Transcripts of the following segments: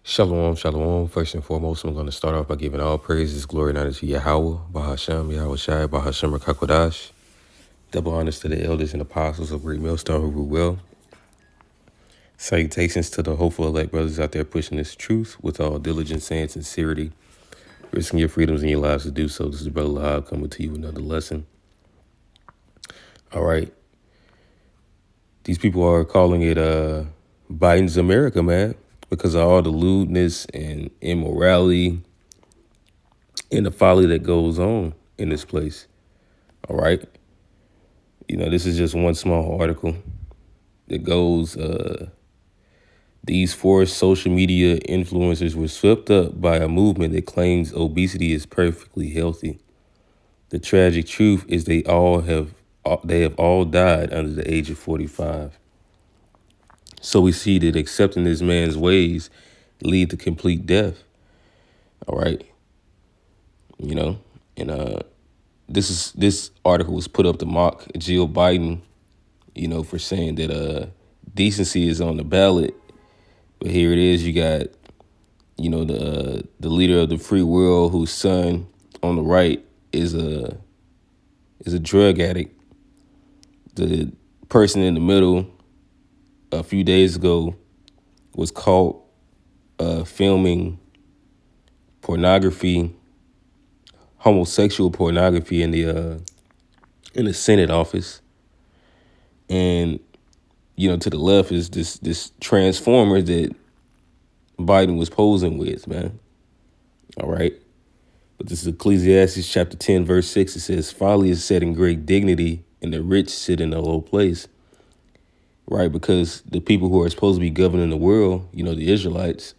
Shalom, shalom. First and foremost, I'm going to start off by giving all praises, glory, and honor to Yahweh, Bahashem, Yahweh Shai, Bahashem, Rakakwadash. Double honors to the elders and apostles of Great Millstone who rule well. Salutations to the hopeful elect brothers out there pushing this truth with all diligence and sincerity, risking your freedoms and your lives to do so. This is Brother Lahab coming to you with another lesson. All right. These people are calling it Biden's America, man, because of all the lewdness and immorality and the folly that goes on in this place. All right. This is just one small article that goes, these four social media influencers were swept up by a movement that claims obesity is perfectly healthy. The tragic truth is they have all died under the age of 45. So we see that accepting this man's ways lead to complete death. All right. And this article was put up to mock Jill Biden, for saying that decency is on the ballot. But here it is. You got, the leader of the free world whose son on the right is a drug addict. The person in the middle a few days ago was caught filming pornography, homosexual pornography in the Senate office. And, to the left is this transformer that Biden was posing with, man. All right. But this is Ecclesiastes chapter 10, verse 6. It says, folly is set in great dignity, and the rich sit in a low place. Right, because the people who are supposed to be governing the world, the Israelites,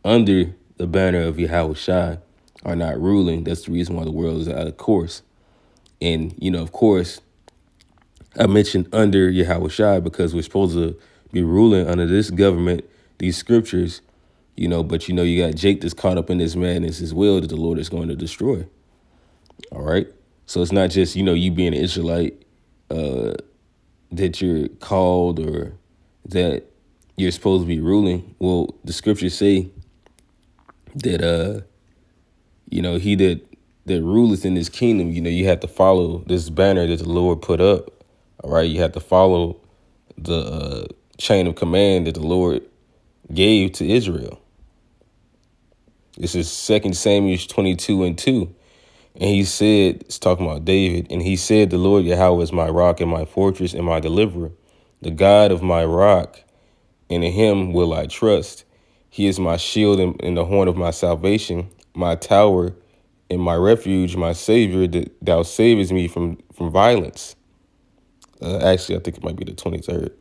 under the banner of Yahweh Shai, are not ruling. That's the reason why the world is out of course. And, of course, I mentioned under Yahweh Shai because we're supposed to be ruling under this government, these scriptures, but, you got Jake that's caught up in this madness as well that the Lord is going to destroy. All right. So it's not just, you being an Israelite that you're called or that you're supposed to be ruling. Well, the scriptures say that, he that ruleth in his kingdom, you have to follow this banner that the Lord put up. All right. You have to follow the chain of command that the Lord gave to Israel. This is 2 Samuel 22:2. And he said, it's talking about David, and he said, the Lord Yahweh is my rock and my fortress and my deliverer, the God of my rock, and in him will I trust. He is my shield and the horn of my salvation, my tower and my refuge, my savior, that thou savest me from violence. Actually, I think it might be the 23rd.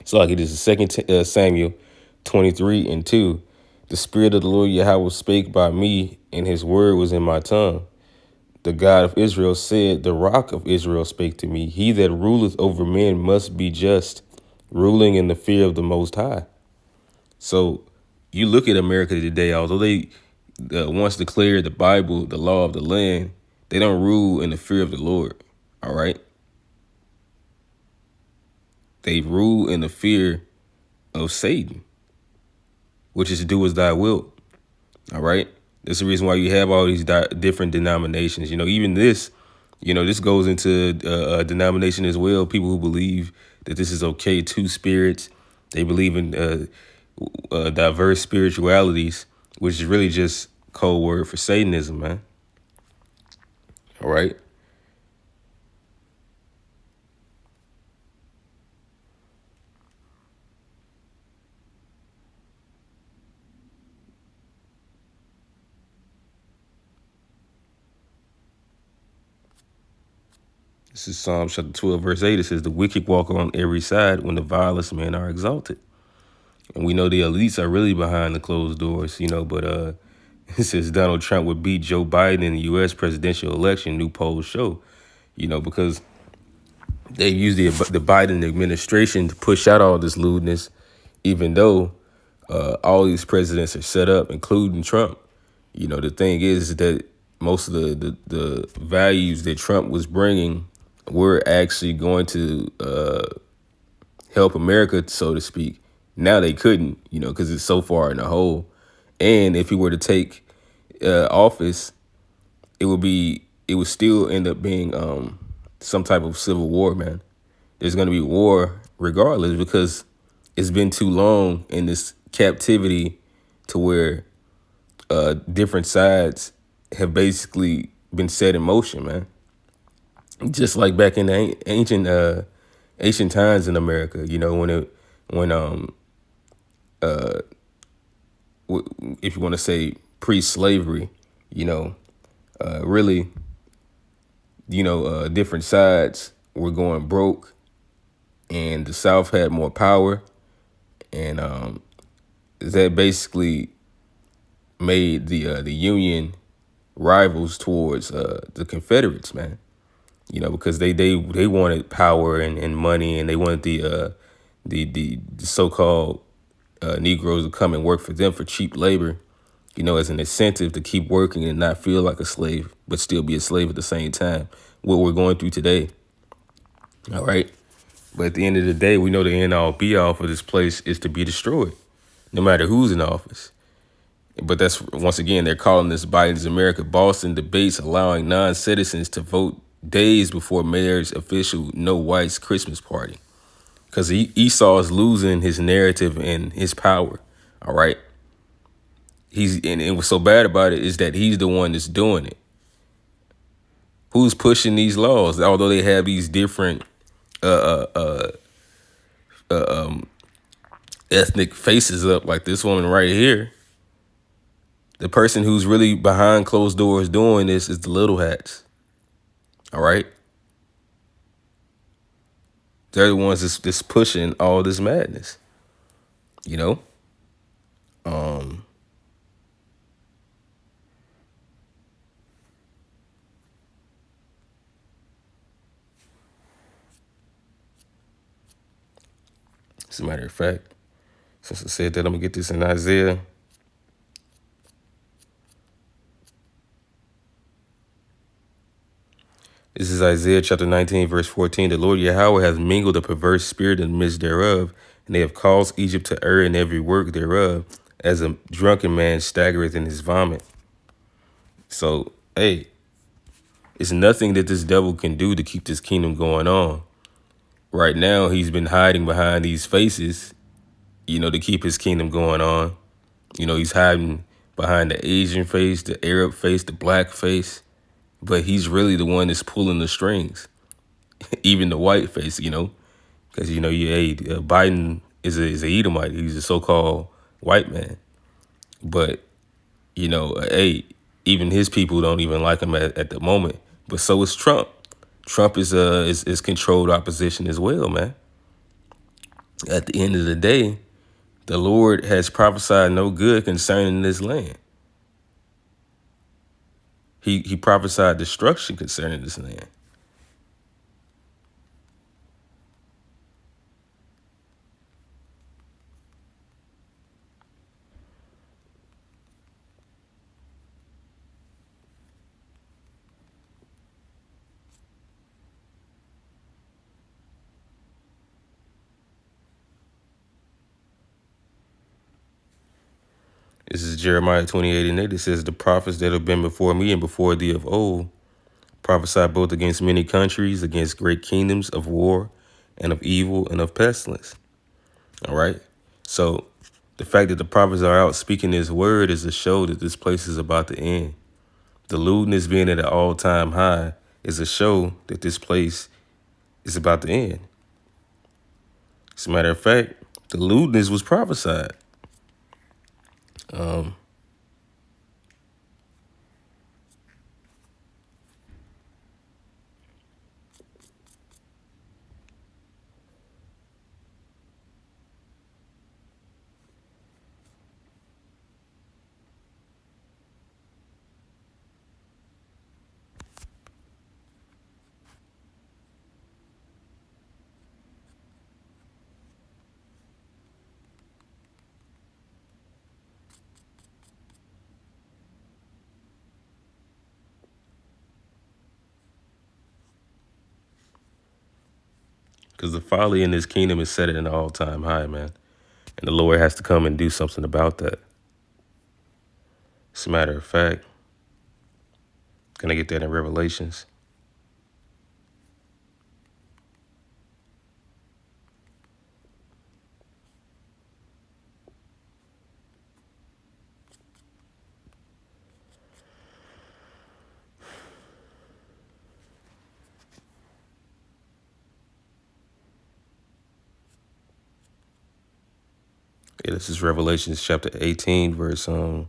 So like it is 2 Samuel 23:2. The spirit of the Lord Yahweh spake by me, and his word was in my tongue. The God of Israel said, the rock of Israel spake to me. He that ruleth over men must be just, ruling in the fear of the Most High. So you look at America today, although they once declared the Bible, the law of the land, they don't rule in the fear of the Lord. All right. They rule in the fear of Satan, which is to do as thy will. All right. That's the reason why you have all these different denominations. Even this, this goes into a denomination as well. People who believe that this is okay. Two spirits. They believe in diverse spiritualities, which is really just code word for Satanism, man. All right. This is Psalm chapter 12, verse 8. It says, the wicked walk on every side when the vilest men are exalted. And we know the elites are really behind the closed doors, but it says Donald Trump would beat Joe Biden in the U.S. presidential election, new polls show, because they use the Biden administration to push out all this lewdness, even though all these presidents are set up, including Trump. The thing is that most of the values that Trump was bringing were actually going to help America, so to speak. Now they couldn't, because it's so far in the hole. And if he were to take office, it would still end up being some type of civil war, man. There's going to be war regardless because it's been too long in this captivity to where different sides have basically been set in motion, man. Just like back in the ancient times in America, when if you want to say pre-slavery, you know, really, different sides were going broke, and the South had more power, and that basically made the Union rivals towards the Confederates, man. Because they wanted power and money, and they wanted the so-called Negroes to come and work for them for cheap labor, as an incentive to keep working and not feel like a slave, but still be a slave at the same time. What we're going through today, all right. But at the end of the day, we know the end all be all for this place is to be destroyed, no matter who's in office. But that's, once again, they're calling this Biden's America. Boston debates allowing non-citizens to vote days before mayor's official no whites Christmas party. Because Esau is losing his narrative and his power. All right. And what's so bad about it is that he's the one that's doing it. Who's pushing these laws? Although they have these different ethnic faces up, like this woman right here. The person who's really behind closed doors doing this is the little hats. All right. They're the ones that's pushing all this madness. You know? As a matter of fact, since I said that, I'm gonna get this in Isaiah. This is Isaiah chapter 19, verse 14. The Lord Yahweh has mingled a perverse spirit in the midst thereof, and they have caused Egypt to err in every work thereof, as a drunken man staggereth in his vomit. So, hey, it's nothing that this devil can do to keep this kingdom going on. Right now, he's been hiding behind these faces, to keep his kingdom going on. He's hiding behind the Asian face, the Arab face, the black face, but he's really the one that's pulling the strings, even the white face, because, Biden is a Edomite. He's a so-called white man. But, even his people don't even like him at the moment. But so is Trump. Trump is controlled opposition as well, man. At the end of the day, the Lord has prophesied no good concerning this land. He prophesied destruction concerning this land. This is Jeremiah 28:8. It says, the prophets that have been before me and before thee of old prophesied both against many countries, against great kingdoms of war and of evil and of pestilence. All right. So the fact that the prophets are out speaking this word is a show that this place is about to end. The lewdness being at an all-time high is a show that this place is about to end. As a matter of fact, the lewdness was prophesied. Because the folly in this kingdom is set at an all-time high, man. And the Lord has to come and do something about that. As a matter of fact, can I get that in Revelations? Yeah, this is Revelations chapter 18, verse 4.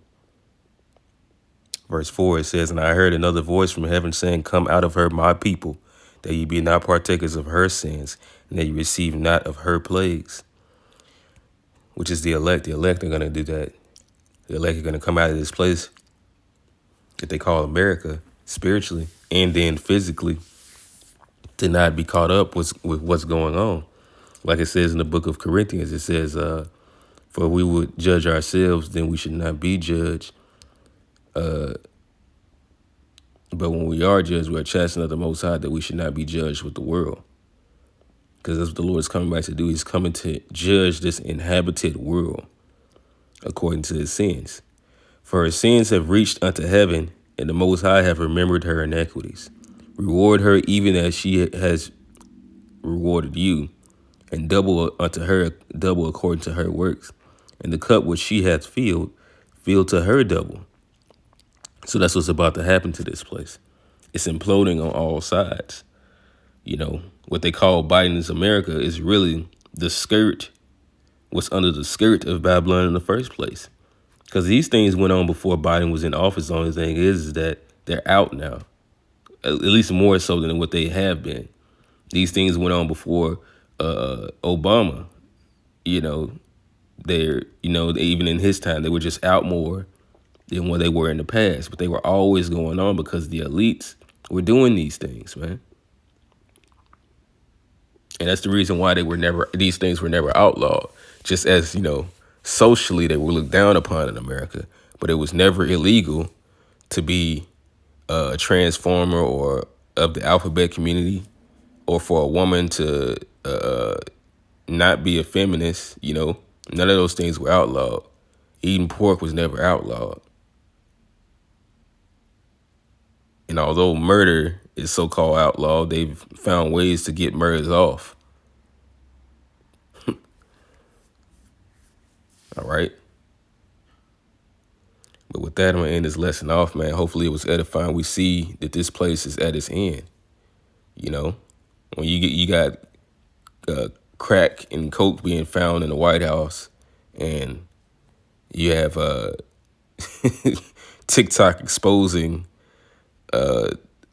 It says, "And I heard another voice from heaven saying, Come out of her, my people, that ye be not partakers of her sins, and that ye receive not of her plagues." Which is the elect. The elect are going to do that. The elect are going to come out of this place that they call America, spiritually and then physically, to not be caught up with what's going on. Like it says in the book of Corinthians, it says, for we would judge ourselves, then we should not be judged. But when we are judged, we are chastened of the Most High, that we should not be judged with the world. Because that's what the Lord is coming back to do. He's coming to judge this inhabited world according to his sins. For her sins have reached unto heaven, and the Most High have remembered her iniquities. Reward her even as she has rewarded you, and double unto her, double according to her works. And the cup which she hath filled, fill to her double. So that's what's about to happen to this place. It's imploding on all sides. You know, what they call Biden's America is really the skirt, what's under the skirt of Babylon in the first place. Because these things went on before Biden was in office. The only thing is that they're out now, at least more so than what they have been. These things went on before Obama. You know, even in his time, they were just out more than what they were in the past. But they were always going on because the elites were doing these things, man. And that's the reason why these things were never outlawed. Just as, socially they were looked down upon in America. But it was never illegal to be a transformer or of the alphabet community, or for a woman to not be a feminist. None of those things were outlawed. Eating pork was never outlawed. And although murder is so-called outlawed, they've found ways to get murders off. All right. But with that, I'm going to end this lesson off, man. Hopefully it was edifying. We see that this place is at its end. When you got crack and coke being found in the White House, and you have TikTok exposing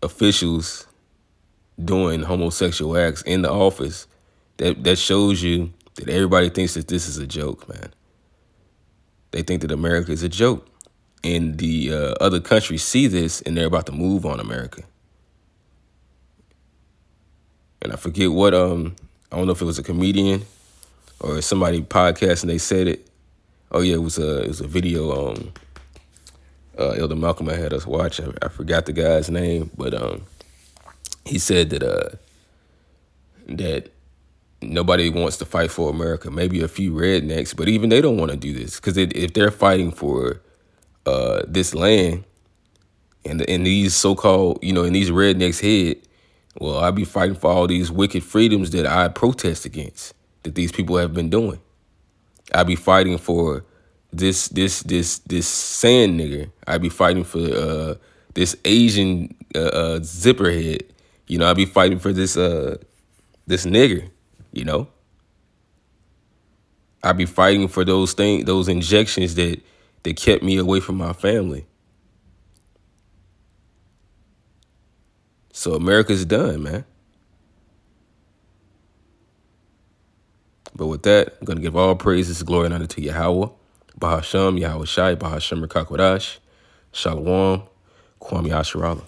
officials doing homosexual acts in the office, that shows you that everybody thinks that this is a joke, man. They think that America is a joke. And the other countries see this, and they're about to move on America. And I forget what, I don't know if it was a comedian or somebody podcasting, they said it. Oh yeah, it was a video Elder Malcolm had us watch. I forgot the guy's name, but he said that that nobody wants to fight for America. Maybe a few rednecks, but even they don't want to do this, because if they're fighting for this land and these so-called, in these rednecks' head, well, I'd be fighting for all these wicked freedoms that I protest against, that these people have been doing. I'd be fighting for this sand nigger. I'd be fighting for this Asian zipper head. I'd be fighting for this nigger. I'd be fighting for those things, those injections that kept me away from my family. So America's done, man. But with that, I'm going to give all praises, glory, and honor to Yahweh, Bahasham, Yahweh Shai, Bahasham Rakakwadash, Shalom, Kwame Asherallah.